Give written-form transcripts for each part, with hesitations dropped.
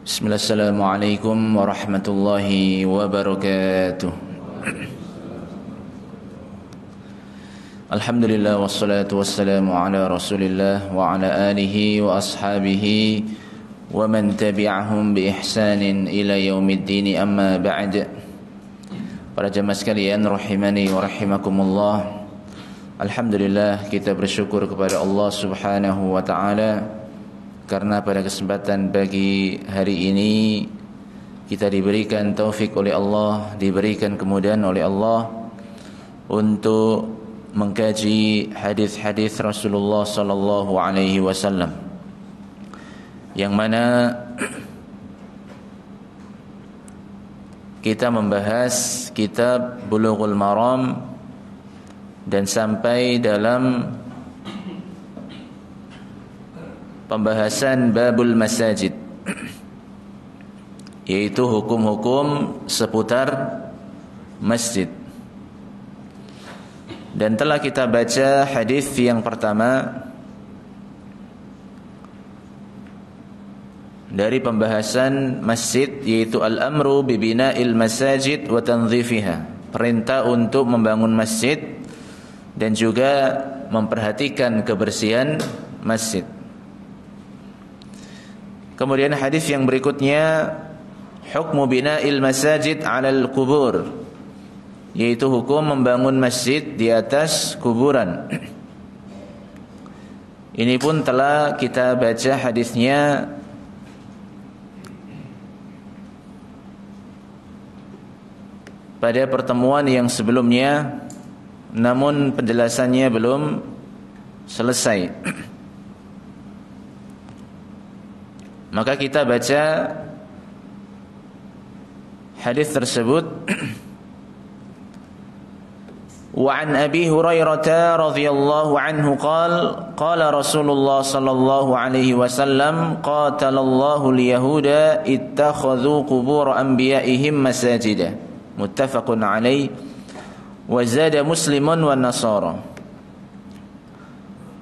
Bismillahirrahmanirrahim warahmatullahi wabarakatuh. Alhamdulillah wassalatu wassalamu ala Rasulillah wa ala alihi wa ashabihi wa man tabi'ahum bi ihsanin ila yaumiddin, amma ba'd. Para jemaah sekalian rahimani wa rahimakumullah. Alhamdulillah, kita bersyukur kepada Allah Subhanahu wa taala karena pada kesempatan pagi hari ini kita diberikan taufik oleh Allah, diberikan kemudahan oleh Allah untuk mengkaji hadis-hadis Rasulullah sallallahu alaihi wasallam, yang mana kita membahas kitab Bulughul Maram dan sampai dalam pembahasan babul masajid, yaitu hukum-hukum seputar masjid. Dan telah kita baca hadis yang pertama dari pembahasan masjid, yaitu al-amru bi bina'il masajid wa tanzifiha, perintah untuk membangun masjid dan juga memperhatikan kebersihan masjid. Kemudian hadis yang berikutnya, hukmu bina'il masajid 'alal qubur, yaitu hukum membangun masjid di atas kuburan. Ini pun telah kita baca hadisnya pada pertemuan yang sebelumnya, namun penjelasannya belum selesai. Maka kita baca hadis tersebut. Wa an Abi Hurairah radhiyallahu anhu qala Rasulullah sallallahu alaihi wasallam qatalallahu al-yahuda ittakhadhu qubur anbiya'ihim masajida, muttafaqun alaihi, wa zada Muslimun wa Nasara.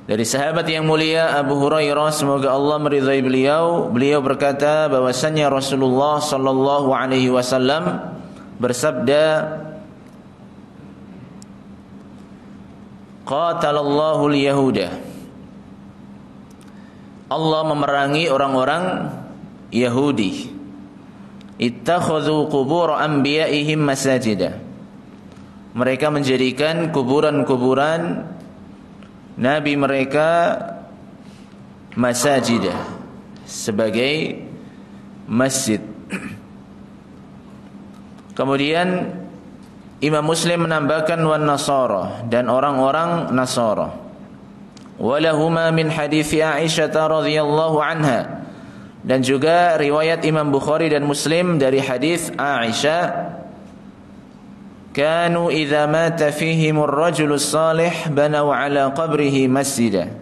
Dari sahabat yang mulia Abu Hurairah, semoga Allah meridhai beliau berkata bahwasannya Rasulullah sallallahu alaihi wasallam bersabda, qatalallahu al-yahuda, Allah memerangi orang-orang Yahudi, ittakhadhu qubur anbiya'ihim masajida, mereka menjadikan kuburan-kuburan nabi mereka masajidah, sebagai masjid. Kemudian Imam Muslim menambahkan wan Nasara, dan orang-orang Nasara. Walahuma min hadithi Aisyah radhiyallahu anha, dan juga riwayat Imam Bukhari dan Muslim dari hadis Aisyah, kanu idza mata fihimur rajulus salih banaw ala qabrihi masjidan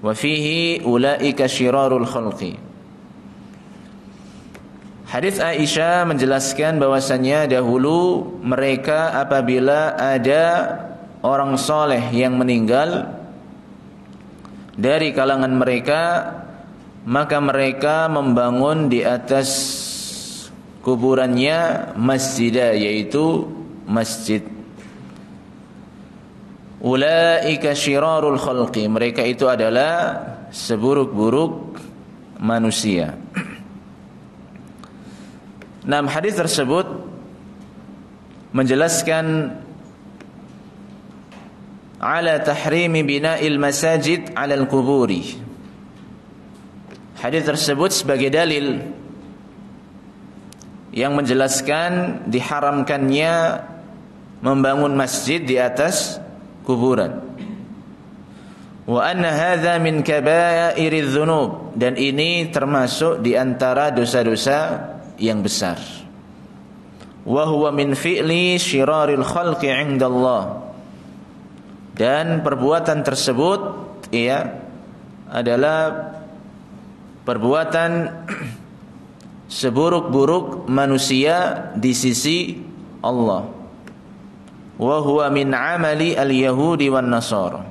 wa fihi ulaika syirarul khalqi. Hadis Aisyah menjelaskan bahwasannya dahulu mereka apabila ada orang soleh yang meninggal dari kalangan mereka, maka mereka membangun di atas kuburannya masjidah, yaitu masjid. Ulaika syirarul khalqi, mereka itu adalah seburuk-buruk manusia. Nah, hadis tersebut menjelaskan ala tahrimi bina'il masajid 'alal quburi. Hadis tersebut sebagai dalil yang menjelaskan diharamkannya membangun masjid di atas kuburan. Wa anna hadza min kaba'iriz dzunub, dan ini termasuk di antara dosa-dosa yang besar. Wa huwa min fi'li syiraril khalqi 'indallah, dan perbuatan tersebut adalah perbuatan seburuk-buruk manusia di sisi Allah. Wa huwa min amali al-yahudi wan nasara.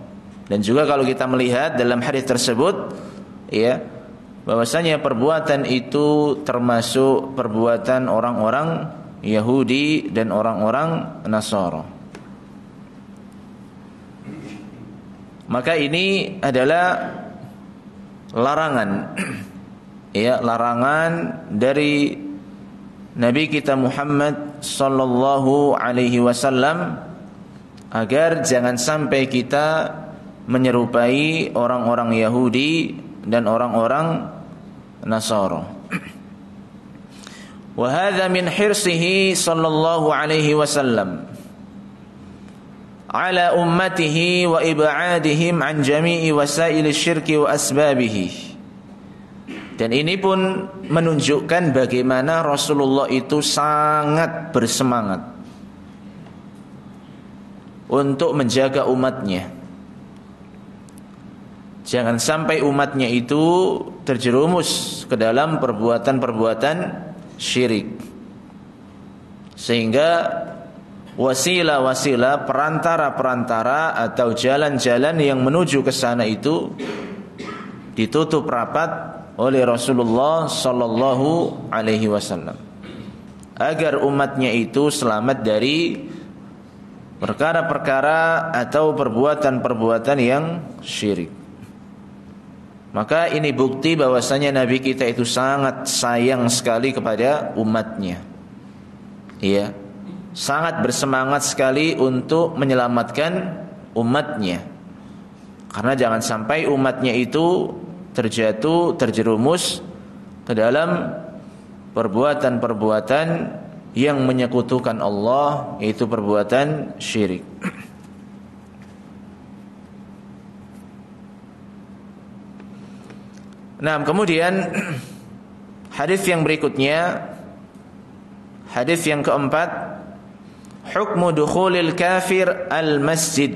Dan juga kalau kita melihat dalam hadis tersebut, bahwasanya perbuatan itu termasuk perbuatan orang-orang Yahudi dan orang-orang Nasara. Maka ini adalah larangan, ya, larangan dari Nabi kita Muhammad sallallahu alaihi wasallam agar jangan sampai kita menyerupai orang-orang Yahudi dan orang-orang Nasara. Wa hadza min hirsihi sallallahu alaihi wasallam ala ummatihi wa ib'adihim an jami'i wasail syirki wa asbabihi. Dan ini pun menunjukkan bagaimana Rasulullah itu sangat bersemangat untuk menjaga umatnya. Jangan sampai umatnya itu terjerumus ke dalam perbuatan-perbuatan syirik, sehingga wasilah-wasilah, perantara-perantara atau jalan-jalan yang menuju ke sana itu ditutup rapat oleh Rasulullah sallallahu alaihi wasallam agar umatnya itu selamat dari perkara-perkara atau perbuatan-perbuatan yang syirik. Maka ini bukti bahwasanya Nabi kita itu sangat sayang sekali kepada umatnya. Iya, sangat bersemangat sekali untuk menyelamatkan umatnya. Karena jangan sampai umatnya itu terjerumus ke dalam perbuatan-perbuatan yang menyekutukan Allah, yaitu perbuatan syirik. Nah, kemudian hadis yang berikutnya, hadis yang keempat, hukmu dukhulil kafir al-masjid.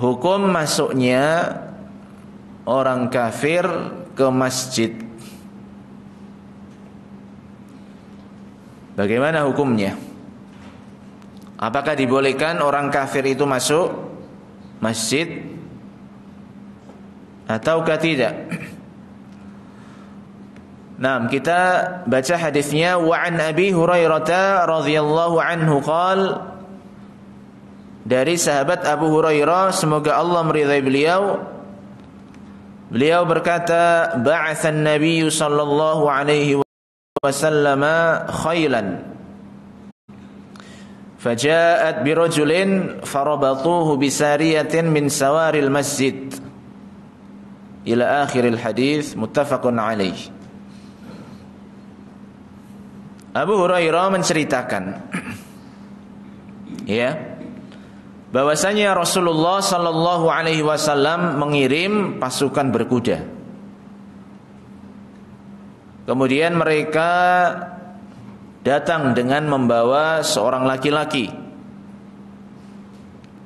Hukum masuknya orang kafir ke masjid. Bagaimana hukumnya? Apakah dibolehkan orang kafir itu masuk masjid ataukah tidak? Nah, kita baca hadisnya. Wa an Abi Hurairah radhiyallahu anhu qala, dari sahabat Abu Hurairah semoga Allah meridai beliau, beliau berkata, ba'atha an-nabiy sallallahu alaihi wasallam khaylan faja'at birajulin farabatuhu bisariyatin min sawaril masjid ila akhiril hadis, muttafaqun alaih. Abu Hurairah menceritakan, ya, bahwasanya Rasulullah sallallahu alaihi wasallam mengirim pasukan berkuda. Kemudian mereka datang dengan membawa seorang laki-laki.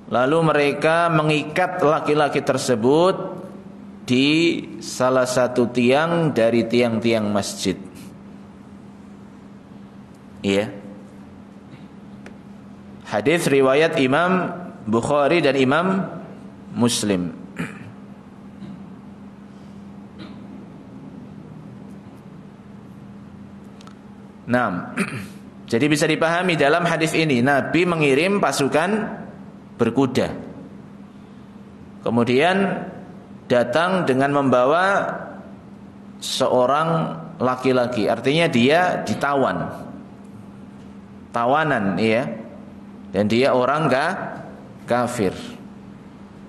Lalu mereka mengikat laki-laki tersebut di salah satu tiang dari tiang-tiang masjid. Iya. Hadis riwayat Imam Bukhari dan Imam Muslim. Nah, jadi bisa dipahami dalam hadis ini Nabi mengirim pasukan berkuda. Kemudian datang dengan membawa seorang laki-laki, artinya dia ditawan, tawanan, ya, dan dia orang kafir.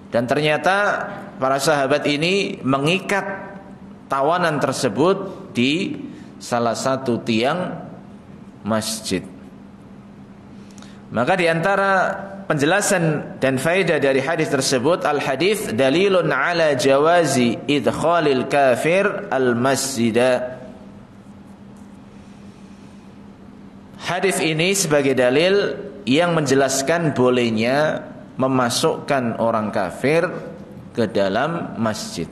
Dan ternyata para sahabat ini mengikat tawanan tersebut di salah satu tiang masjid. Maka di antara penjelasan dan faedah dari hadis tersebut, al-hadis dalilun ala jawazi idkhalil kafir al-masjida. Hadis ini sebagai dalil yang menjelaskan bolehnya memasukkan orang kafir ke dalam masjid.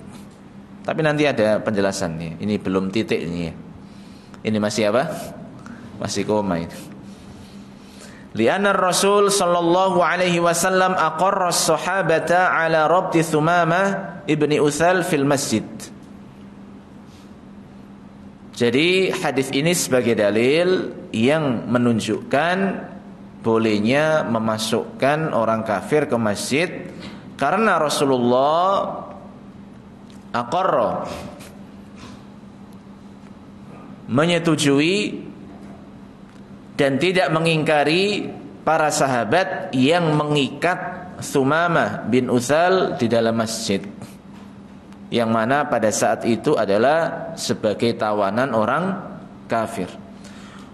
Tapi nanti ada penjelasannya. Ini belum titik ini ya. Ini masih apa? Masih koma itu. Lianna Rasul sallallahu alaihi wasallam aqarra as-sahabata ala rabti Thumamah ibni Uthal fil masjid. Jadi hadis ini sebagai dalil yang menunjukkan bolehnya memasukkan orang kafir ke masjid, karena Rasulullah aqarra, menyetujui dan tidak mengingkari para sahabat yang mengikat Sumamah bin Utsal di dalam masjid, yang mana pada saat itu adalah sebagai tawanan orang kafir.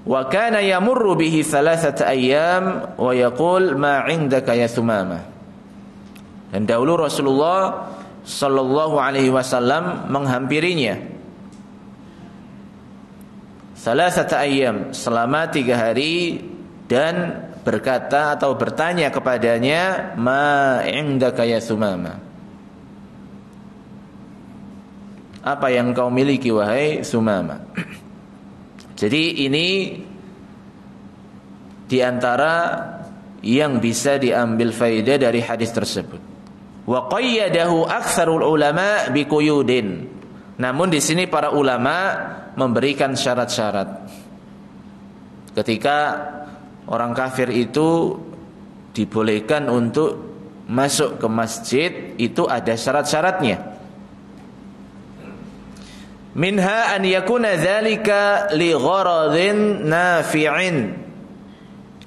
Wa kana yamurru bihi thalathata ayyam wa yaqul ma 'indaka ya Sumamah. Dan dahulu Rasulullah sallallahu alaihi wasallam menghampirinya thalathata ayyam, selama 3 hari, dan berkata atau bertanya kepadanya, ma 'indaka ya Sumamah, apa yang kau miliki wahai Sumamah. Jadi ini diantara yang bisa diambil faedah dari hadis tersebut. Wa qayyadahu aktsarul ulama biquyudin. Namun di sini para ulama memberikan syarat-syarat. Ketika orang kafir itu dibolehkan untuk masuk ke masjid, itu ada syarat-syaratnya. Minha an yakuna dzalika li gharadin nafi'in.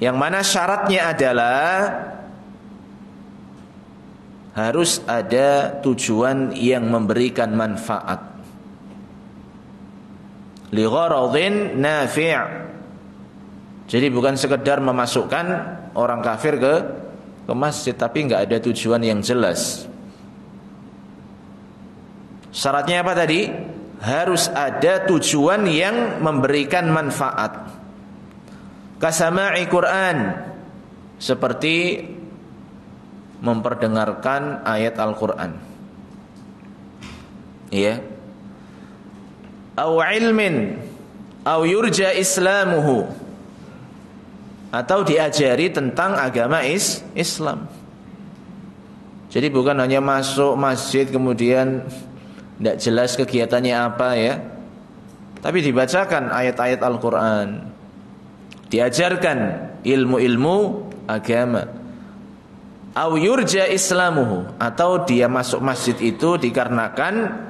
Yang mana syaratnya adalah harus ada tujuan yang memberikan manfaat. Li gharadin nafi'. Jadi bukan sekedar memasukkan orang kafir ke masjid tapi enggak ada tujuan yang jelas. Syaratnya apa tadi? Harus ada tujuan yang memberikan manfaat. Kasama'i Quran, seperti memperdengarkan ayat Al-Quran, ya. Au ilmin, au yurja islamuhu, atau diajari tentang agama Islam. Jadi bukan hanya masuk masjid kemudian tidak jelas kegiatannya apa, ya, tapi dibacakan ayat-ayat Al-Quran, diajarkan ilmu-ilmu agama. Au yurja islamuhu, atau dia masuk masjid itu dikarenakan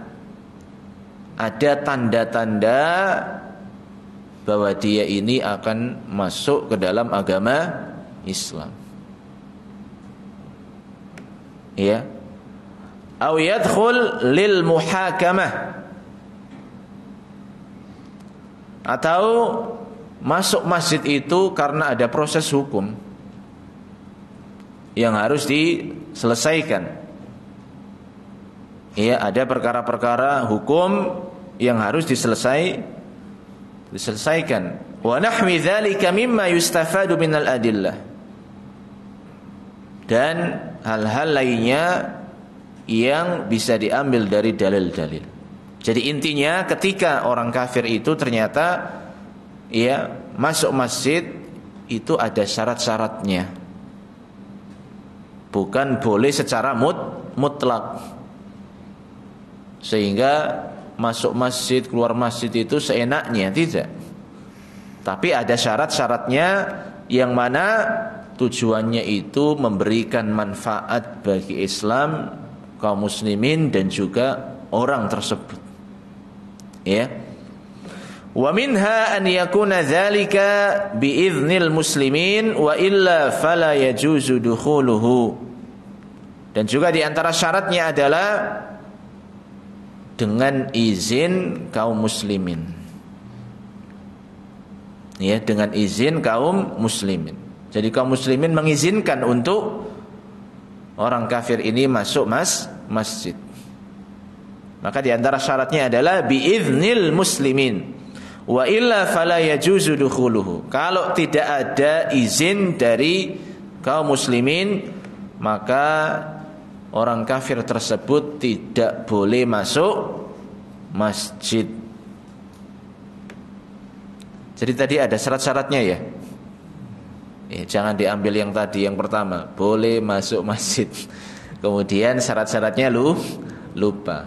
ada tanda-tanda bahwa dia ini akan masuk ke dalam agama Islam, ya. Au yadkhul lil muhakamah, atau masuk masjid itu karena ada proses hukum yang harus diselesaikan. Ya, ada perkara-perkara hukum yang harus diselesaikan. Wa nahwi dzalika mimma yustafadu minal adillah. Dan hal-hal lainnya yang bisa diambil dari dalil-dalil. Jadi intinya ketika orang kafir itu ternyata ya masuk masjid itu ada syarat-syaratnya. Bukan boleh secara mutlak. Sehingga masuk masjid, keluar masjid itu seenaknya, tidak. Tapi ada syarat-syaratnya yang mana tujuannya itu memberikan manfaat bagi Islam, kaum muslimin, dan juga orang tersebut, ya. Wa minha an yakuna dzalika biiznil muslimin wa illa fala yajuzu dukhuluhu. Dan juga di antara syaratnya adalah dengan izin kaum muslimin, ya, dengan izin kaum muslimin. Jadi kaum muslimin mengizinkan untuk orang kafir ini masuk masjid. Maka di antara syaratnya adalah biiznil muslimin wa illa fala yajuzu dukhuluhu. Kalau tidak ada izin dari kaum muslimin, maka orang kafir tersebut tidak boleh masuk masjid. Jadi tadi ada syarat-syaratnya, ya. Jangan diambil yang tadi, yang pertama, boleh masuk masjid. Kemudian syarat-syaratnya lupa.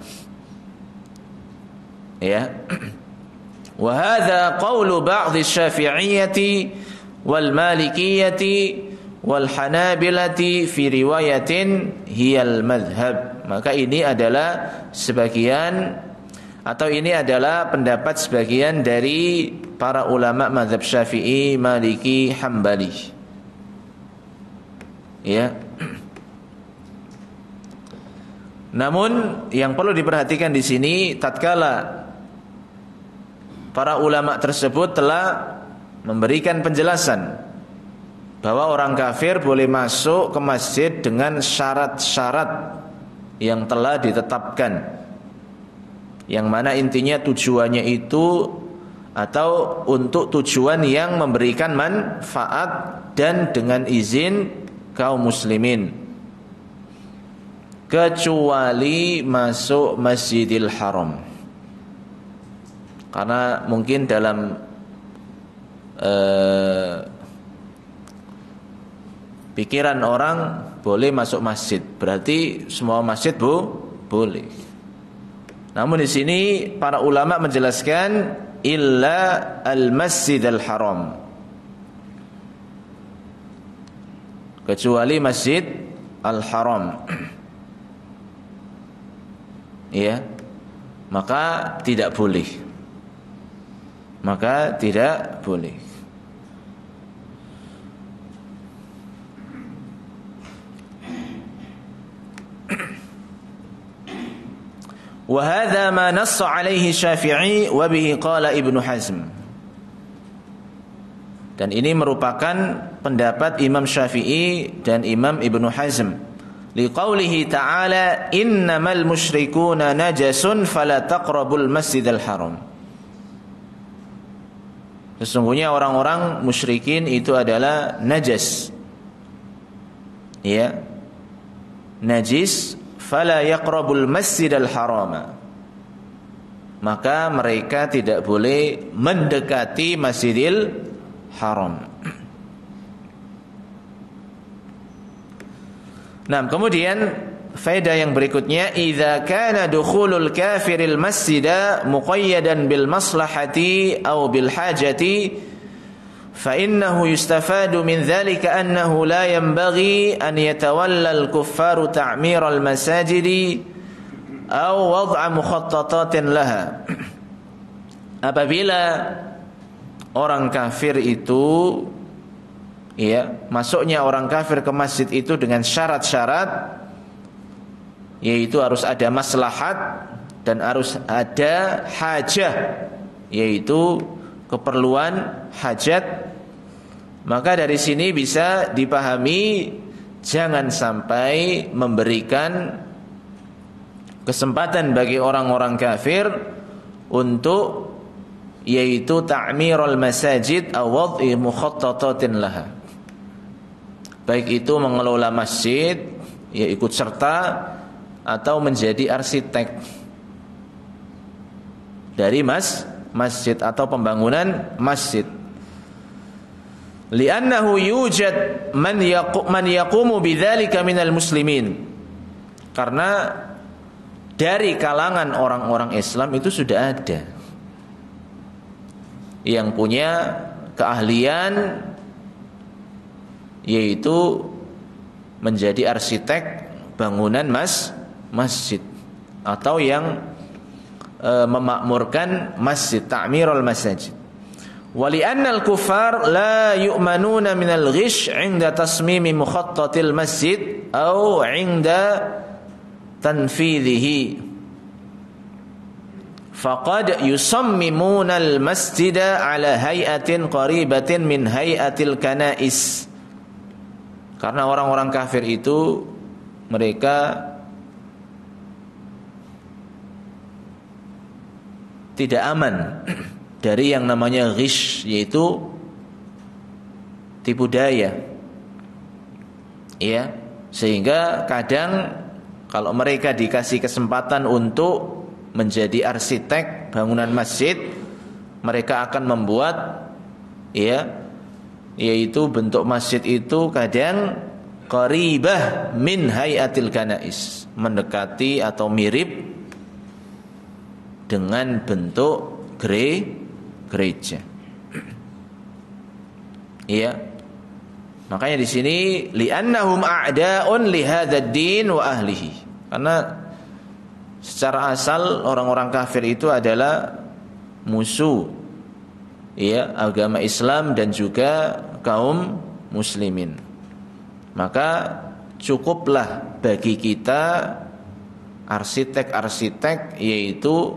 Ya. Wa hadza qaulu ba'd asy-Syafi'iyyati wal Malikiyyati wal Hanabilati fi riwayatin hiyal madhhab. Maka ini adalah sebagian atau ini adalah pendapat sebagian dari para ulama mazhab Syafi'i, Maliki, Hambali. Ya. Namun yang perlu diperhatikan di sini, tatkala para ulama tersebut telah memberikan penjelasan bahwa orang kafir boleh masuk ke masjid dengan syarat-syarat yang telah ditetapkan, yang mana intinya tujuannya itu atau untuk tujuan yang memberikan manfaat dan dengan izin kaum muslimin, kecuali masuk Masjidil Haram. Karena mungkin dalam pikiran orang boleh masuk masjid, berarti semua masjid boleh. Namun di sini para ulama menjelaskan illa al-Masjidil Haram, kecuali Masjid Al-Haram. Ya, maka tidak boleh. Maka tidak boleh. Wa hadza ma nassa alaihi Syafi'i wa bihi qala Ibnu Hazm. Dan ini merupakan pendapat Imam Syafi'i dan Imam Ibnu Hazm. Liqaulihi ta'ala innamal musyrikuuna najasun fala taqrabul masjidal haram. Sesungguhnya orang-orang musyrikin itu adalah najas. Ya. Najis, fala yaqrabul masjidal harama. Maka mereka tidak boleh mendekati Masjidil Haram. Nah, kemudian faedah yang berikutnya, idza kana dukhulul kafiril masjida muqayyadan bil maslahati aw bil hajati fa innahu yustafadu min dzalika annahu la yanbaghi an yatawalla al kuffaru ta'mir al masajidi aw wad'a mukhattatatin laha. Apabila orang kafir itu, ya, masuknya orang kafir ke masjid itu dengan syarat-syarat, yaitu harus ada maslahat dan harus ada hajah, yaitu keperluan hajat. Maka dari sini bisa dipahami jangan sampai memberikan kesempatan bagi orang-orang kafir untuk, yaitu ta'mirul masajid aw wad'i mukhattatatin laha. Baik itu mengelola masjid, ya ikut serta, atau menjadi arsitek dari masjid atau pembangunan masjid. Li'annahu yujad man yaqumu bidzalika minal muslimin. Karena dari kalangan orang-orang Islam itu sudah ada yang punya keahlian, yaitu menjadi arsitek bangunan masjid atau yang memakmurkan masjid, ta'mirul masajid. Wali'annal kuffar la yu'manuna minal ghish 'inda tasmimi mukhattatil masjid aw 'inda tanfidhihi. Faqad yusammimuna al-masjida 'ala hay'atin qaribatin min hay'atil kanais. Karena orang-orang kafir itu mereka tidak aman dari yang namanya ghish, yaitu tipu daya. Ya, sehingga kadang kalau mereka dikasih kesempatan untuk menjadi arsitek bangunan masjid, mereka akan membuat, ya, yaitu bentuk masjid itu kadang qaribah min hayatil kanais, mendekati atau mirip dengan bentuk gereja. Iya. Makanya di sini li'annahum a'da'un li hadzal din wa ahlihi. Karena secara asal orang-orang kafir itu adalah musuh ya agama Islam dan juga kaum muslimin. Maka cukuplah bagi kita arsitek-arsitek yaitu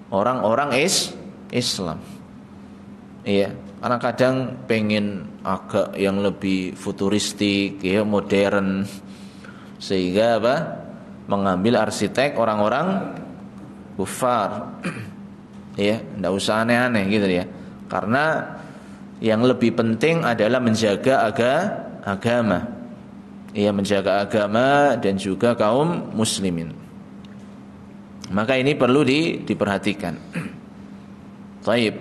orang-orang Islam. Iya, karena kadang pengen agak yang lebih futuristik, ya modern, sehingga apa? Mengambil arsitek orang-orang kufar. Ya, enggak usah aneh-aneh gitu ya. Karena yang lebih penting adalah menjaga agama. Ya, menjaga agama dan juga kaum muslimin. Maka ini perlu diperhatikan. Baik.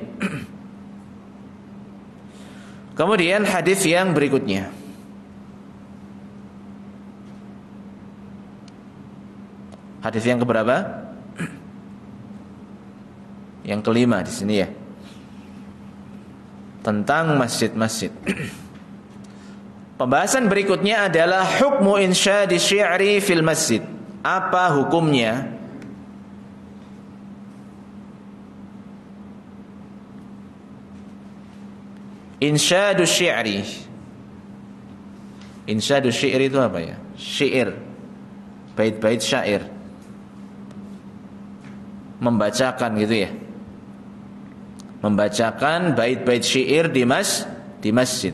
Kemudian hadis yang berikutnya. Hadis yang keberapa? Yang kelima di sini ya. Tentang masjid-masjid. Pembahasan berikutnya adalah hukmu insyadi syi'ri fil masjid. Apa hukumnya insyadu syi'ri? Insyadu syi'ri itu apa ya? Syair, bait-bait syair, membacakan gitu ya, membacakan bait-bait syair di masjid.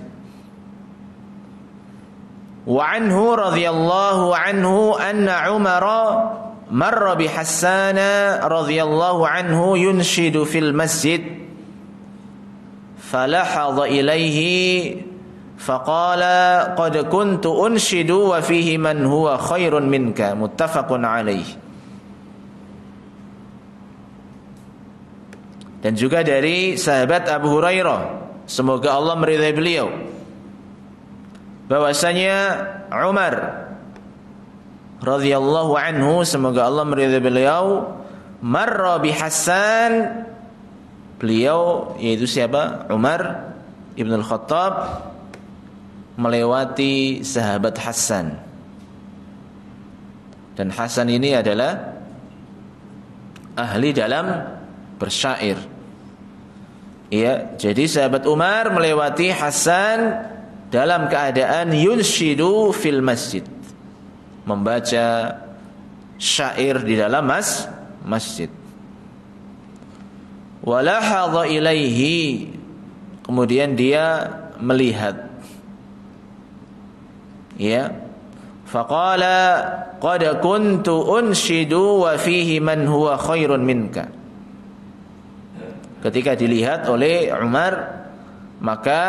Wa anhu radhiyallahu anhu anna Umar marra bi Hassan radhiyallahu anhu yunshidu fil masjid falahadha ilaihi faqala qad kuntu unshidu wa fihi man huwa khairun minka muttafaqun alaihi. Dan juga dari sahabat Abu Hurairah, semoga Allah meridai beliau, bahwasanya Umar radhiyallahu anhu, semoga Allah meridai beliau, marra bi Hassan, beliau yaitu siapa? Umar Ibn al-Khattab melewati sahabat Hassan. Dan Hassan ini adalah ahli dalam bersyair. Ya, jadi sahabat Umar melewati Hassan dalam keadaan yunshidu fil masjid, membaca syair di dalam masjid. Walahadha ilaihi, kemudian dia melihat. Ya, faqala qad kuntu unshidu wa fihi man huwa khairun minka. Ketika dilihat oleh Umar, maka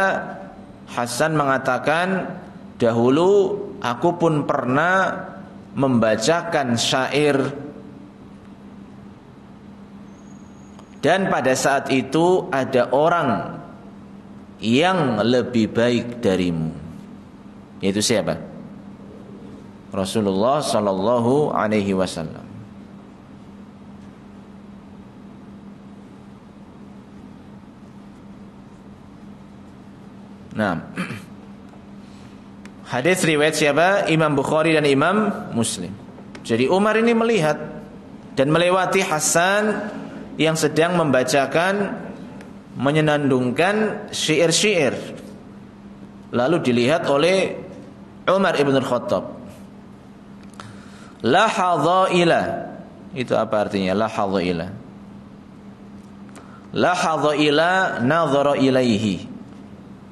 Hasan mengatakan, dahulu aku pun pernah membacakan syair, dan pada saat itu ada orang yang lebih baik darimu. Yaitu siapa? Rasulullah sallallahu alaihi wasallam. Nah, hadis riwayat siapa? Imam Bukhari dan Imam Muslim. Jadi Umar ini melihat dan melewati Hasan yang sedang membacakan, menyenandungkan syair-syair. Lalu dilihat oleh Umar ibn al-Khattab. Lahadha ila, itu apa artinya? Lahadha ila, lahadha ila nadhara ilaihi.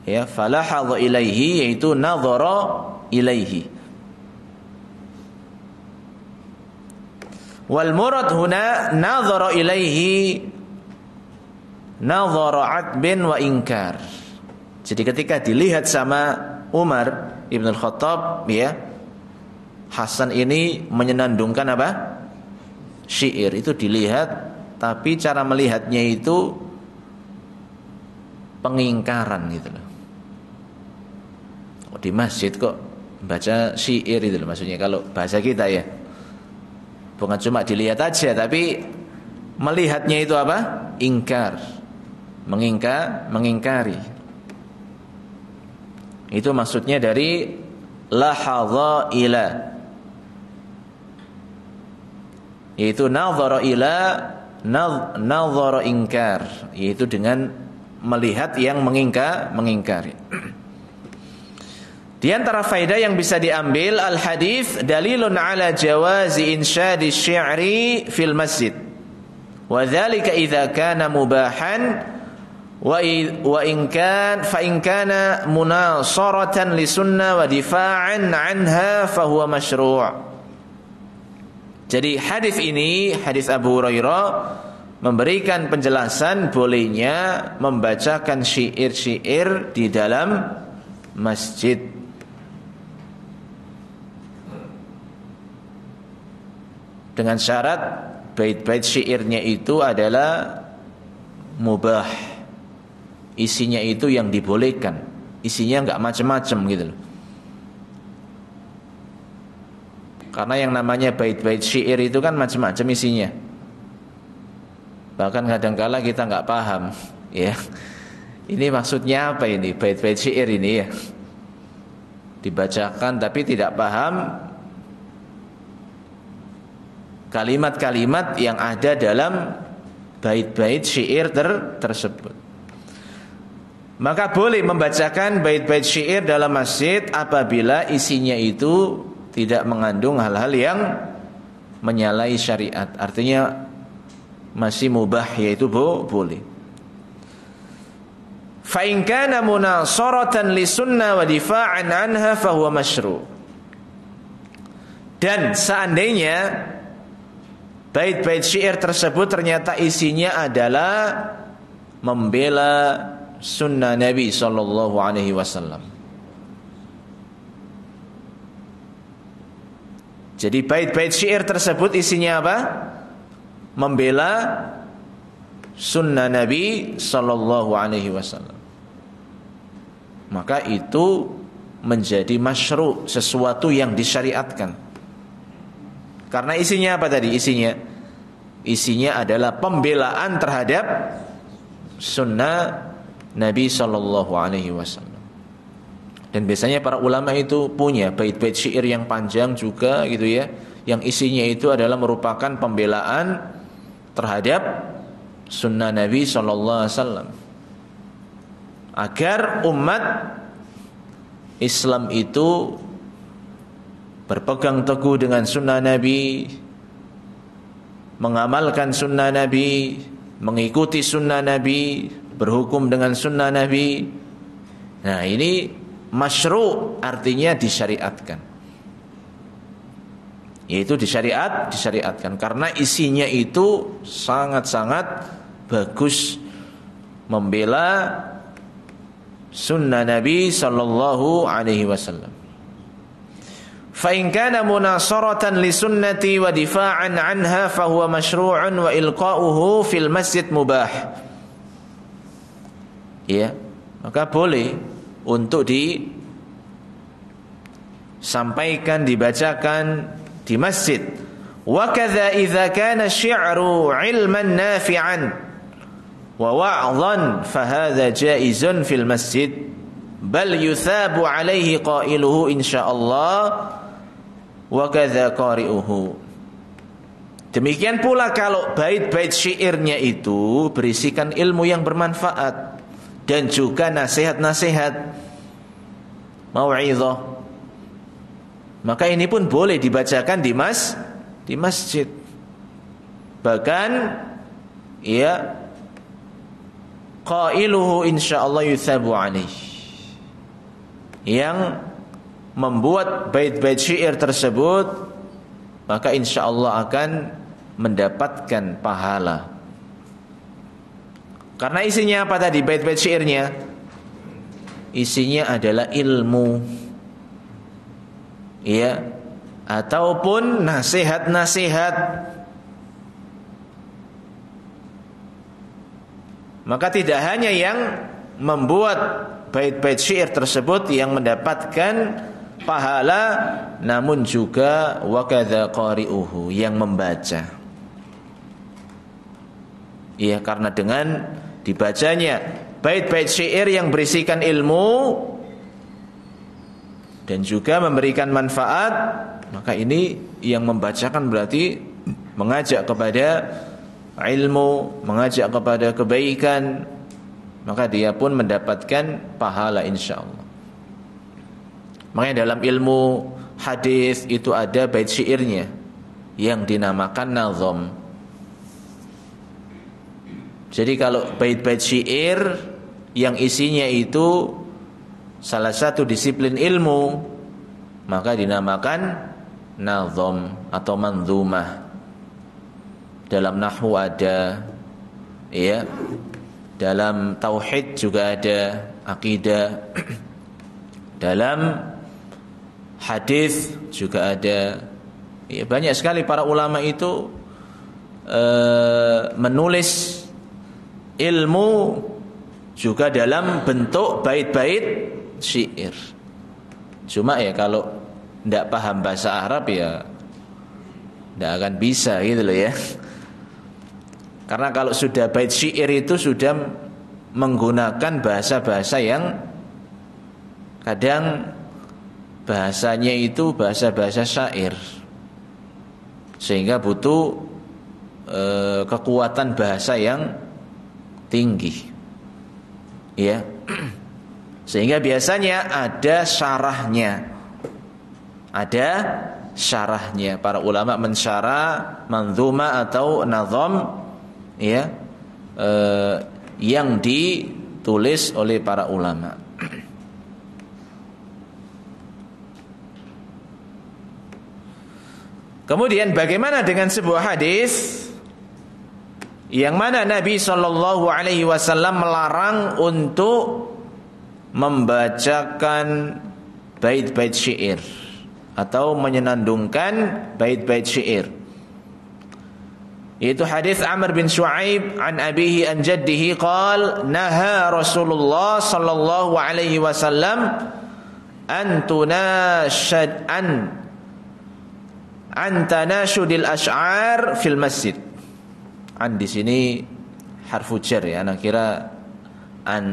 Ya, falahadha ilaihi, yaitu nadhara ilaihi. Wal murad huna nadhara ilaihi nadhara atbin wa inkar. Jadi ketika dilihat sama Umar Ibn al-Khattab, ya, Hasan ini menyenandungkan apa? Syair. Itu dilihat, tapi cara melihatnya itu pengingkaran gitu loh. Di masjid kok baca syair itu loh, maksudnya kalau bahasa kita ya. Bukan cuma dilihat aja, tapi melihatnya itu apa? Ingkar. mengingkari. Itu maksudnya dari lahadha ila, yaitu nadhara ila, nadhara ingkar, yaitu dengan melihat yang mengingkari. Di antara faedah yang bisa diambil, al-hadis dalilun ala jawazi insyadi syi'ri fil masjid. Wa dzalika idza kana mubahan wa in kana munasaratan li sunnah wa difa'an anha fa huwa masyru'. Jadi hadis ini, hadis Abu Hurairah, memberikan penjelasan bolehnya membacakan syair-syair di dalam masjid. Dengan syarat bait-bait syairnya itu adalah mubah, isinya itu yang dibolehkan, isinya enggak macam-macam gitu loh. Karena yang namanya bait-bait syair itu kan macam-macam isinya. Bahkan kadang-kala kita enggak paham, ya. Ini maksudnya apa ini bait-bait syair ini ya? Dibacakan tapi tidak paham kalimat-kalimat yang ada dalam bait-bait syair tersebut. Maka boleh membacakan bait-bait syair dalam masjid apabila isinya itu tidak mengandung hal-hal yang menyalahi syariat. Artinya masih mubah, yaitu boleh. Fa in kana munasaratan li sunnah wa difa'an anha fa huwa masyru'. Dan seandainya bait-bait syair tersebut ternyata isinya adalah membela sunnah Nabi sallallahu alaihi wasallam. Jadi bait-bait syair tersebut isinya apa? Membela sunnah Nabi sallallahu alaihi wasallam. Maka itu menjadi masyru', sesuatu yang disyariatkan. Karena isinya apa tadi? Isinya adalah pembelaan terhadap sunnah Nabi sallallahu alaihi wasallam. Dan biasanya para ulama itu punya bait-bait syair yang panjang juga gitu ya, yang isinya itu adalah merupakan pembelaan terhadap sunnah Nabi sallallahu alaihi wasallam. Agar umat Islam itu berpegang teguh dengan sunnah Nabi, mengamalkan sunnah Nabi, mengikuti sunnah Nabi, berhukum dengan sunnah Nabi. Nah, ini masyru', artinya disyariatkan. Yaitu disyariatkan karena isinya itu sangat-sangat bagus, membela sunnah Nabi sallallahu alaihi wasallam. Fa in kana munasaratan li sunnati wa difa'an anha fa huwa masyru'un wa ilqa'uhu fil masjid mubah. Ya, maka boleh untuk disampaikan, dibacakan di masjid. Wa kadza idza kana syi'ru 'ilman nafi'an wa wa'dhan fa hadza jaizun fil masjid bal yuthabu 'alaihi qailuhu insyaallah wa kadza qari'uhu. Demikian pula kalau bait-bait syairnya itu berisikan ilmu yang bermanfaat dan juga nasihat-nasihat, mau'izah, maka ini pun boleh dibacakan di masjid. Bahkan ya qailuhu insyaallah yuthabu 'alaihi, yang membuat bait-bait syair tersebut maka insyaallah akan mendapatkan pahala. Karena isinya apa tadi bait-bait syairnya? Isinya adalah ilmu, ya, ataupun nasihat-nasihat. Maka tidak hanya yang membuat bait-bait syair tersebut yang mendapatkan pahala, namun juga wa kadza qari'uhu, yang membaca. Ya, karena dengan dibacanya bait-bait syair yang berisikan ilmu dan juga memberikan manfaat, maka ini yang membacakan berarti mengajak kepada ilmu, mengajak kepada kebaikan, maka dia pun mendapatkan pahala insyaallah. Makanya dalam ilmu hadis itu ada bait syairnya yang dinamakan nazam. Jadi kalau bait-bait syair yang isinya itu salah satu disiplin ilmu, maka dinamakan nazam atau manzumah. Dalam nahwu ada, ya. Dalam tauhid juga ada, akidah. Dalam hadis juga ada. Ya, banyak sekali para ulama itu menulis ilmu juga dalam bentuk bait-bait syair. Cuma ya kalau tidak paham bahasa Arab ya tidak akan bisa gitu loh ya. Karena kalau sudah bait syair itu sudah menggunakan bahasa-bahasa yang kadang bahasanya itu bahasa-bahasa syair, sehingga butuh kekuatan bahasa yang tinggi, ya. Sehingga biasanya ada syarahnya, para ulama mensyarah manzuma atau nazam, ya, yang ditulis oleh para ulama. Kemudian bagaimana dengan sebuah hadis yang mana Nabi SAW melarang untuk membacakan bait-bait syair atau menyenandungkan bait-bait syair? Yaitu hadis Amr bin Shu'aib an abihi an jaddihi qala naha Rasulullah sallallahu alaihi wasallam an tunashad an tanashudil ash'ar fil masjid. An di sini harfu jar ya, ana kira an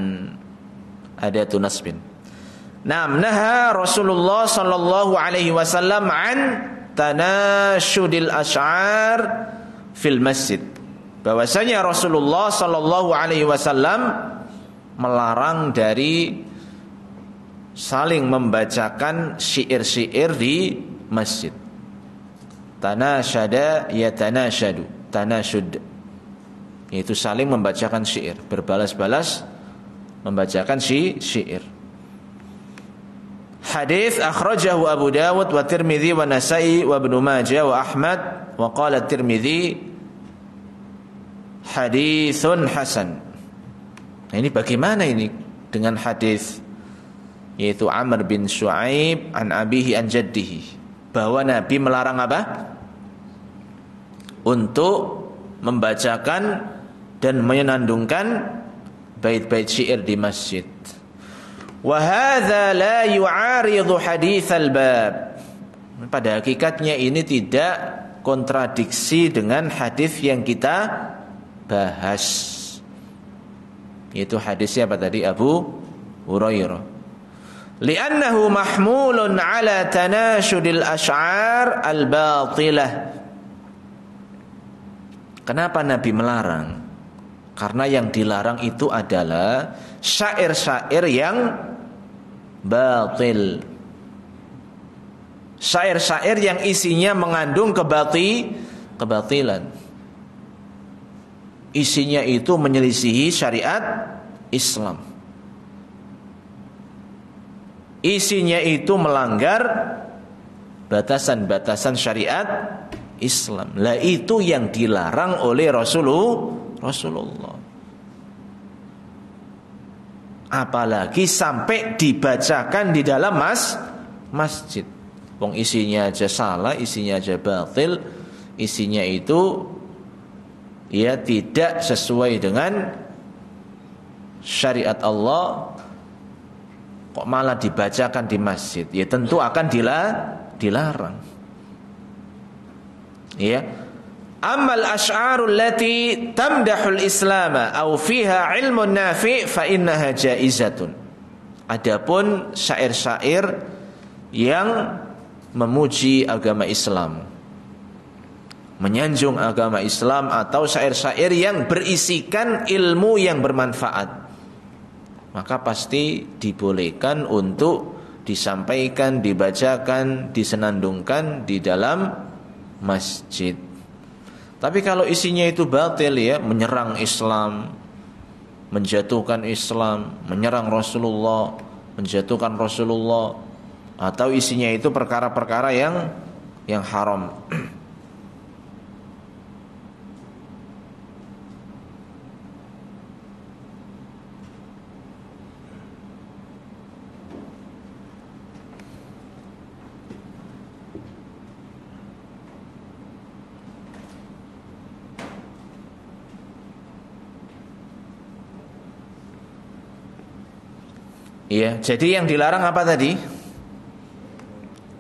adatu nasbin. Naam, naha Rasulullah sallallahu alaihi wasallam an tanashudil ash'ar fil masjid. Bahwasanya Rasulullah sallallahu alaihi wasallam melarang dari saling membacakan syair-syair di masjid. Tanashada yatanashadu, tanashud, yaitu saling membacakan syair, berbalas-balas membacakan syair. Hadis akhrajahu Abu Dawud wa Tirmidzi wa Nasa'i wa Ibnu Majah wa Ahmad wa qala Tirmidzi haditsun hasan. Nah, ini bagaimana ini dengan hadis yaitu Amr bin Shu'aib an abihi an jaddihi, bahwa Nabi melarang apa? Untuk membacakan dan menyenandungkan bait-bait syair di masjid. Wa hadza la yu'aridu haditsal bab. Pada hakikatnya ini tidak kontradiksi dengan hadis yang kita bahas. Yaitu hadisnya apa tadi? Abu Hurairah. Li'annahu mahmulun ala tanashudil ash'ar al-batilah. Kenapa Nabi melarang? Karena yang dilarang itu adalah syair-syair yang batil, syair-syair yang isinya mengandung kebatilan, isinya itu menyelisihi syariat Islam, isinya itu melanggar batasan-batasan syariat Islam. Lah itu yang dilarang oleh Rasulullah. Apalagi sampai dibacakan di dalam masjid. Wong isinya aja salah, isinya aja batil, isinya itu ya tidak sesuai dengan syariat Allah, kok malah dibacakan di masjid. Ya tentu akan dilarang. Ya. Ammal asy'arul lati tamdahul islama aw fiha ilmun nafi' fa innaha jaizatun. Adapun syair-syair yang memuji agama Islam, menyanjung agama Islam, atau syair-syair yang berisikan ilmu yang bermanfaat, maka pasti dibolehkan untuk disampaikan, dibacakan, disenandungkan di dalam masjid. Tapi kalau isinya itu batil, ya, menyerang Islam, menjatuhkan Islam, menyerang Rasulullah, menjatuhkan Rasulullah, atau isinya itu perkara-perkara yang haram, ya. Jadi yang dilarang apa tadi?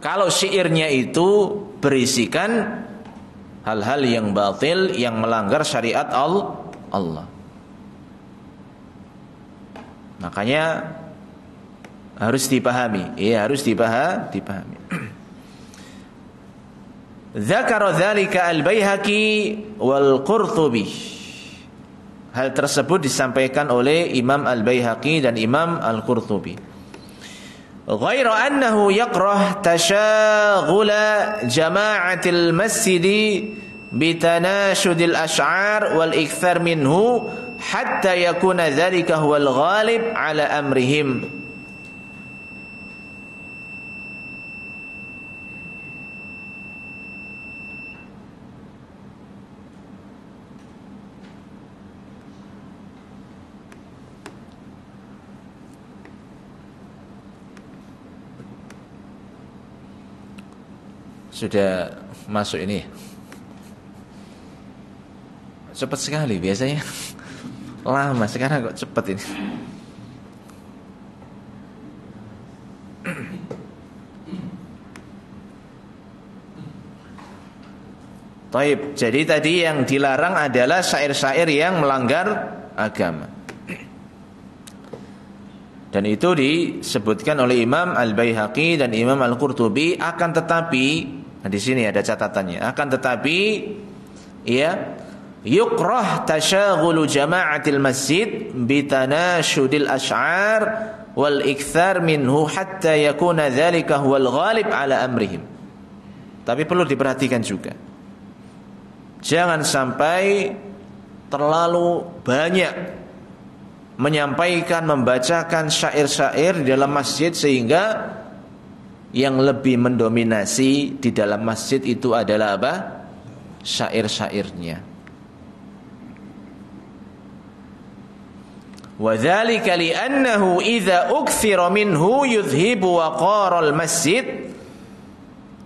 Kalau syairnya itu berisikan hal-hal yang batil, yang melanggar syariat Allah, makanya harus dipahami. Ya, harus dipahami. Dzakara dzalika al-Baihaqi wal Qurtubi. Hal tersebut disampaikan oleh Imam Al-Baihaqi dan Imam Al-Qurtubi. Ghaira annahu yakrah tashaghula jama'atil masjidi bitanashudil ash'ar wal ikthar minhu hatta yakuna dzalika huwal ghalib ala amrihim. Sudah masuk ini, cepat sekali biasanya. Lama, sekarang kok cepat ini. Taib. Jadi tadi yang dilarang adalah syair-syair yang melanggar agama. Dan itu disebutkan oleh Imam Al-Baihaqi dan Imam Al-Qurtubi. Akan tetapi, nah di sini ada catatannya. Akan tetapi, ya, yukrah tashaghulu jama'atil masjid bitanashudil ash'ar wal ikthar minhu hatta yakuna dzalika huwal ghalib ala amrihim. Tapi perlu diperhatikan juga, jangan sampai terlalu banyak menyampaikan, membacakan syair-syair di dalam masjid sehingga yang lebih mendominasi di dalam masjid itu adalah apa? Syair-syairnya. Wa dzalika li'annahu idza ukthira minhu yudhibu waqaral masjid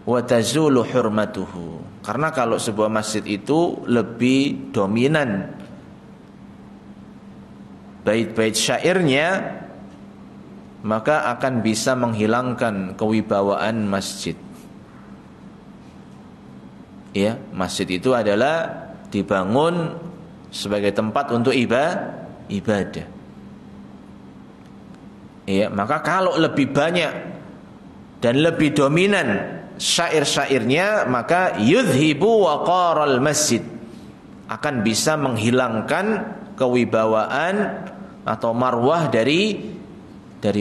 wa tazulu hurmatuhu. Karena kalau sebuah masjid itu lebih dominan bait-bait syairnya, maka akan bisa menghilangkan kewibawaan masjid. Ya, masjid itu adalah dibangun sebagai tempat untuk ibadah. Ya, maka kalau lebih banyak dan lebih dominan syair-syairnya, maka yudhibu waqaral masjid, akan bisa menghilangkan kewibawaan atau marwah dari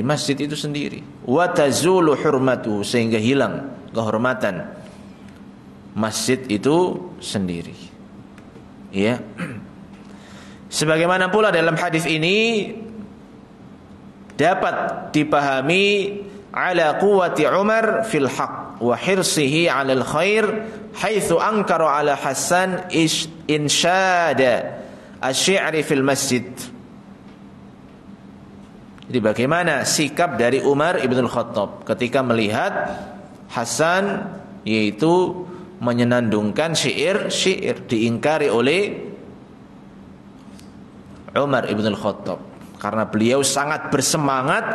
masjid itu sendiri. Wa tazulu hurmatu, sehingga hilang kehormatan masjid itu sendiri. Ya. Sebagaimana pula dalam hadis ini dapat dipahami ala quwwati Umar fil haqq wa hirsihi 'alal khair haitsu ankara ala Hasan insyada asy-syi'ri fil masjid. Jadi bagaimana sikap dari Umar ibn al-Khattab ketika melihat Hasan yaitu menyenandungkan syair diingkari oleh Umar ibn al-Khattab, karena beliau sangat bersemangat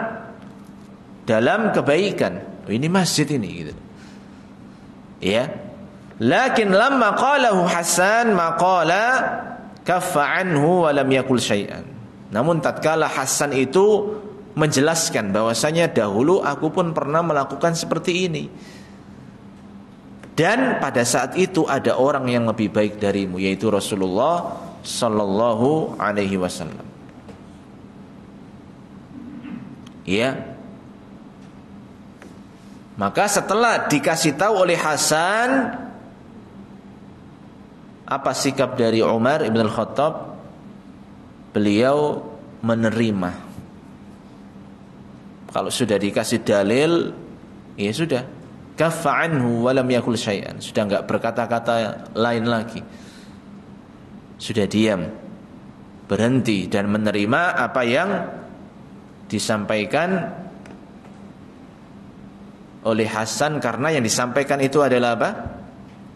dalam kebaikan. Ini masjid ini gitu. Ya. Lakin lamma qalahu Hasan maqala kaffa anhu wa lam yakul syai'an. Namun tatkala Hasan itu menjelaskan bahwasanya dahulu aku pun pernah melakukan seperti ini, dan pada saat itu ada orang yang lebih baik darimu, yaitu Rasulullah sallallahu alaihi wasallam. Ya. Maka setelah dikasih tahu oleh Hasan apa sikap dari Umar ibn al-Khattab, beliau menerima. Kalau sudah dikasih dalil, ya sudah, kaffa anhu wa lam yakul syai'an, sudah enggak berkata-kata lain lagi, sudah diam, berhenti dan menerima apa yang disampaikan oleh Hasan, karena yang disampaikan itu adalah apa?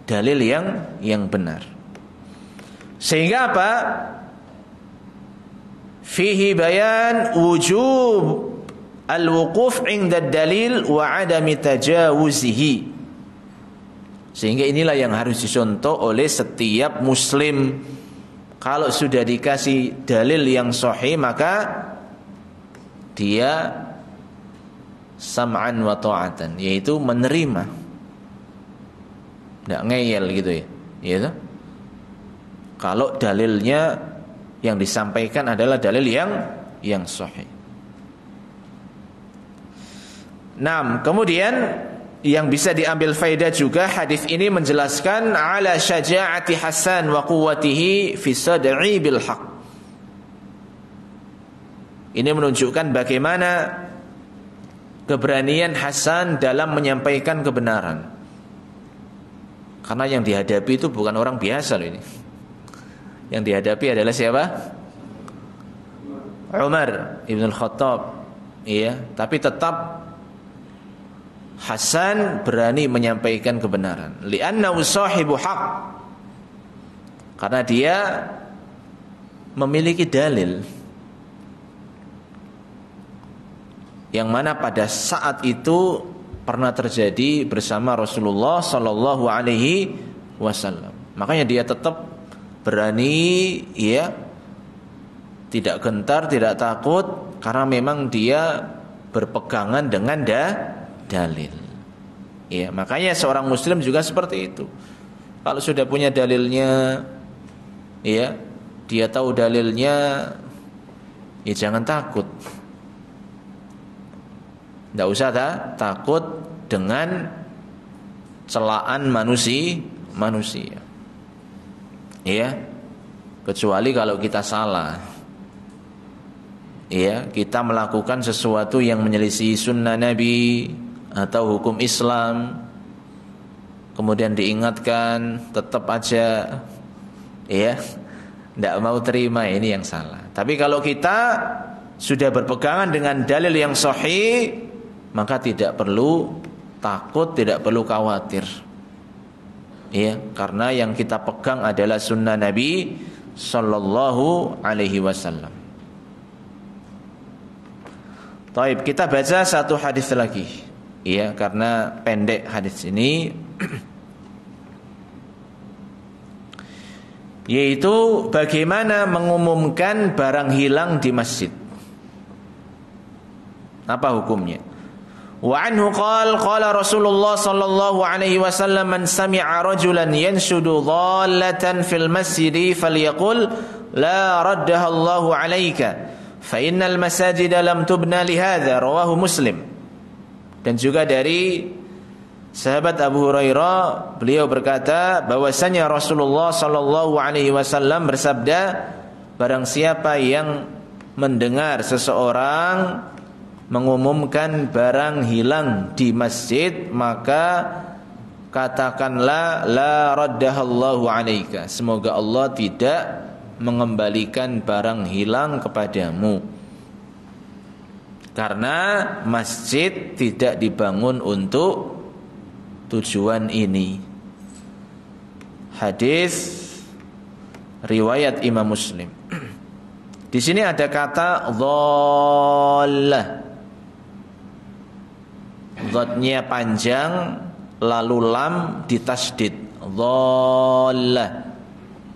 Dalil yang benar. Sehingga apa? Fihi bayan wujub al-wuquf 'inda ad-dalil wa 'adami tajawuzihi. Sehingga inilah yang harus dicontoh oleh setiap muslim. Kalau sudah dikasih dalil yang sahih, maka dia sam'an wa ta'atan, yaitu menerima, tidak ngeyel gitu ya, gitu. Kalau dalilnya yang disampaikan adalah dalil yang sahih. Nah, kemudian yang bisa diambil faedah juga, hadis ini menjelaskan ala syaja'ati Hasan wa quwwatihi fi sad'i bil haq. Ini menunjukkan bagaimana keberanian Hasan dalam menyampaikan kebenaran. Karena yang dihadapi itu bukan orang biasa loh ini. Yang dihadapi adalah siapa? Umar ibn al-Khattab. Iya, tapi tetap Hasan berani menyampaikan kebenaran. Li'annahu sahibu haq. Karena dia memiliki dalil, yang mana pada saat itu pernah terjadi bersama Rasulullah sallallahu alaihi wasallam. Makanya dia tetap berani, ya, tidak gentar, tidak takut, karena memang dia berpegangan dengan dalil. Ya, makanya seorang muslim juga seperti itu. Kalau sudah punya dalilnya, ya, dia tahu dalilnya, ya jangan takut. Tidak usah takut dengan celaan manusia. Ya, kecuali kalau kita salah. Ya, kita melakukan sesuatu yang menyelisih sunnah Nabi atau hukum Islam, kemudian diingatkan tetap aja, ya, tidak mau terima, ini yang salah. Tapi kalau kita sudah berpegangan dengan dalil yang sahih, maka tidak perlu takut, tidak perlu khawatir. Ya, karena yang kita pegang adalah sunnah Nabi sallallahu alaihi wasallam. Taib, kita baca satu hadis lagi. Ya, karena pendek hadis ini. Yaitu bagaimana mengumumkan barang hilang di masjid. Apa hukumnya? Wa anhu qala Rasulullah sallallahu alaihi wasallam, man sami'a rajulan yanshudu dhallatan fil masjid falyaqul la raddaha Allahu 'alaika fa innal masajida lam tubna li hadza, rawahu Muslim. Dan juga dari sahabat Abu Hurairah, beliau berkata bahwasanya Rasulullah sallallahu alaihi wasallam bersabda, barang siapa yang mendengar seseorang mengumumkan barang hilang di masjid, maka katakanlah la raddahallahu alaika, semoga Allah tidak mengembalikan barang hilang kepadamu, karena masjid tidak dibangun untuk tujuan ini. Hadis riwayat Imam Muslim. Di sini ada kata dhallah, dhatnya panjang lalu lam ditasdid, Dhallah.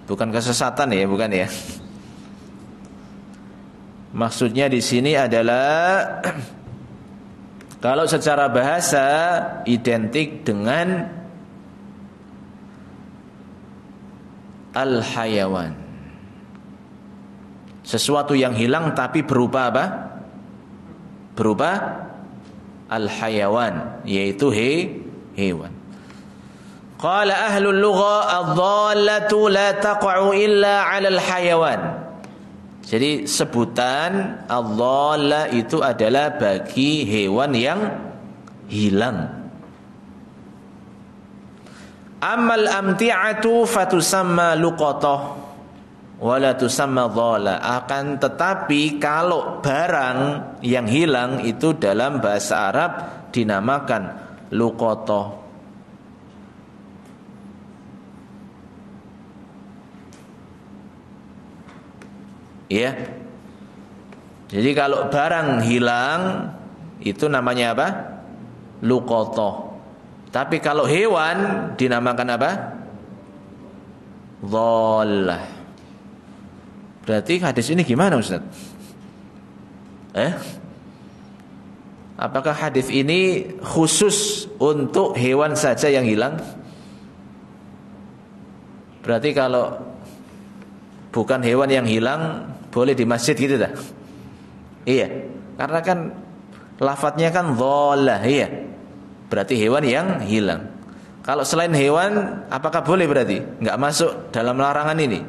Bukan kesesatan ya, bukan ya. Maksudnya di sini adalah kalau secara bahasa identik dengan al-hayawan. Sesuatu yang hilang tapi berupa apa? Berupa al-hayawan, yaitu hewan. Qala ahlul lugha ad-dhallatu la taqa'u illa 'alal hayawan. Jadi sebutan ad-dhallah itu adalah bagi hewan yang hilang. Amal amti'atu fatusamma luqatah wala tusamma dhallah. Akan tetapi kalau barang yang hilang itu dalam bahasa Arab dinamakan luqatah. Ya. Jadi kalau barang hilang itu namanya apa? Luqatah. Tapi kalau hewan dinamakan apa? Dhallah. Berarti hadis ini gimana, Ustaz? Apakah hadis ini khusus untuk hewan saja yang hilang? Berarti kalau bukan hewan yang hilang boleh di masjid gitu dah? Iya, karena kan lafadznya kan dhallah, iya. Berarti hewan yang hilang. Kalau selain hewan, apakah boleh berarti? Enggak masuk dalam larangan ini.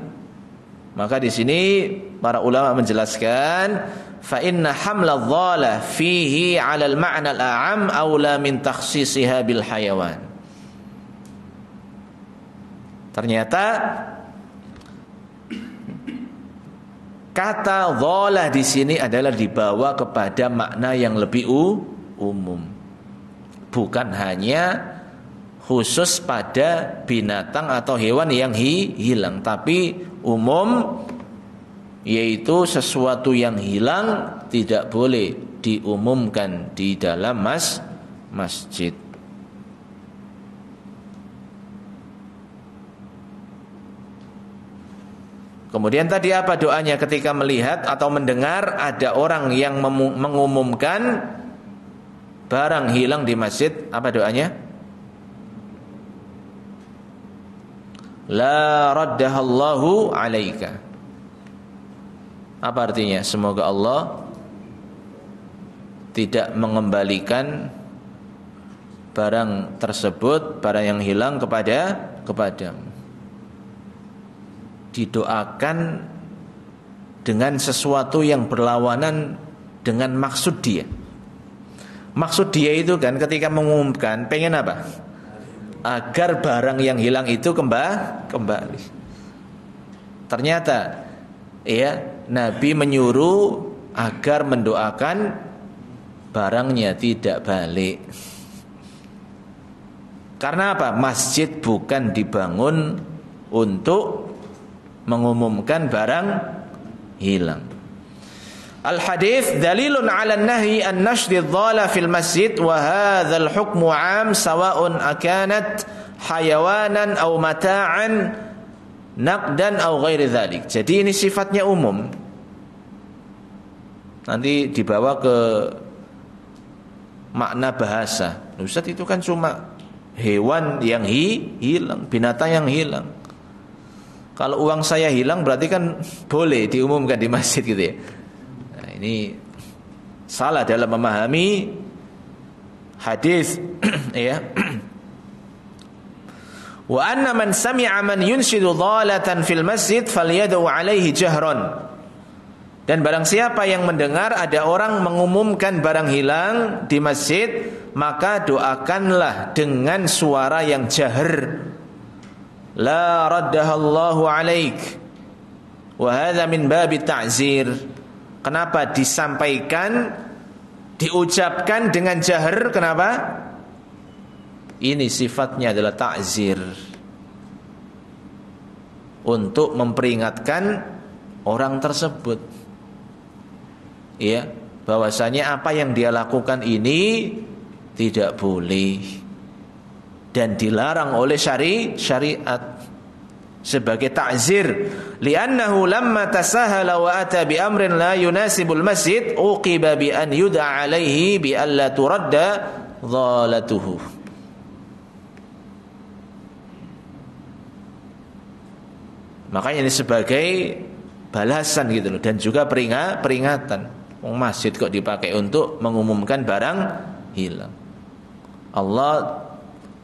Maka di sini para ulama menjelaskan, fa inna hamla dhalah fihi 'ala al-ma'na al-a'am aula min takhsisiha bil hayawan. Ternyata kata dhalah di sini adalah dibawa kepada makna yang lebih umum. Bukan hanya khusus pada binatang atau hewan yang hilang, tapi umum, yaitu sesuatu yang hilang tidak boleh diumumkan di dalam masjid. Kemudian tadi apa doanya ketika melihat atau mendengar ada orang yang mengumumkan barang hilang di masjid? Apa doanya? La raddahallahu alaika. Apa artinya? Semoga Allah tidak mengembalikan barang tersebut, barang yang hilang kepadamu. Didoakan dengan sesuatu yang berlawanan dengan maksud dia. Maksud dia itu kan ketika mengumumkan pengen apa? Agar barang yang hilang itu kembali. Ternyata ya, Nabi menyuruh agar mendoakan barangnya tidak balik. Karena apa? Masjid bukan dibangun untuk mengumumkan barang hilang. Al-hadits dalilun 'ala an-nahyi an nashdhi adh-dhala fil masjid wa hadzal hukmu 'am sawa'un akanat hayawanan aw mata'an naqdan aw ghairi dzalik. Jadi ini sifatnya umum. Nanti dibawa ke makna bahasa. Ustaz, itu kan cuma hewan yang hilang, binatang yang hilang. Kalau uang saya hilang berarti kan boleh diumumkan di masjid gitu ya. Nah, ini salah dalam memahami hadis ya. Wa anna man sami'a man yunshidu dhalatan fil masjid falyad'u 'alaihi jahran. Dan barang siapa yang mendengar ada orang mengumumkan barang hilang di masjid, maka doakanlah dengan suara yang jahar. La raddahallahu alaik. Wa hadza min babi ta'zir. Kenapa disampaikan, diucapkan dengan jahar? Kenapa? Ini sifatnya adalah ta'zir, untuk memperingatkan orang tersebut, ya, bahwasanya apa yang dia lakukan ini tidak boleh. dan dilarang oleh syariat sebagai ta'zir, li'annahu lamma tasahala wa ata bi amrin la yunasibul masjid uqiba bi an yud'a alaihi bi alla turadda dhalatuhu. Makanya ini sebagai balasan gitu loh, dan juga peringatan. Masjid kok dipakai untuk mengumumkan barang hilang. Allah,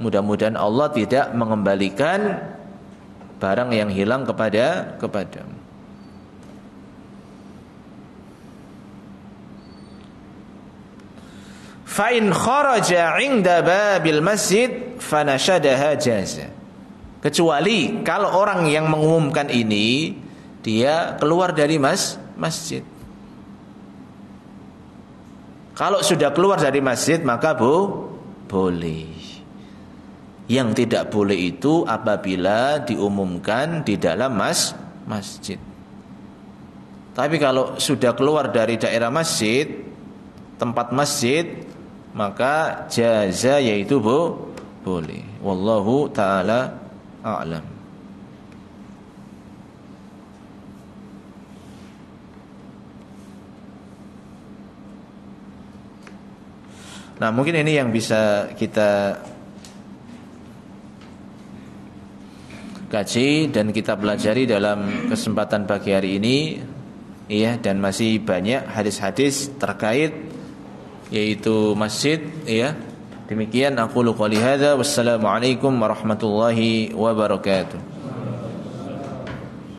mudah-mudahan Allah tidak mengembalikan barang yang hilang kepadamu. Fa in kharaja 'inda babil masjid fanashadaha jaza. Kecuali kalau orang yang mengumumkan ini dia keluar dari masjid. Kalau sudah keluar dari masjid maka boleh. Yang tidak boleh itu apabila diumumkan di dalam masjid. Tapi kalau sudah keluar dari daerah masjid, tempat masjid, maka jaza, yaitu boleh. Wallahu ta'ala a'lam. Nah, mungkin ini yang bisa kita kaji dan kita pelajari dalam kesempatan pagi hari ini, ya, dan masih banyak hadis-hadis terkait yaitu masjid, ya. Demikian aku qouli hadza, wassalamualaikum warahmatullahi wabarakatuh.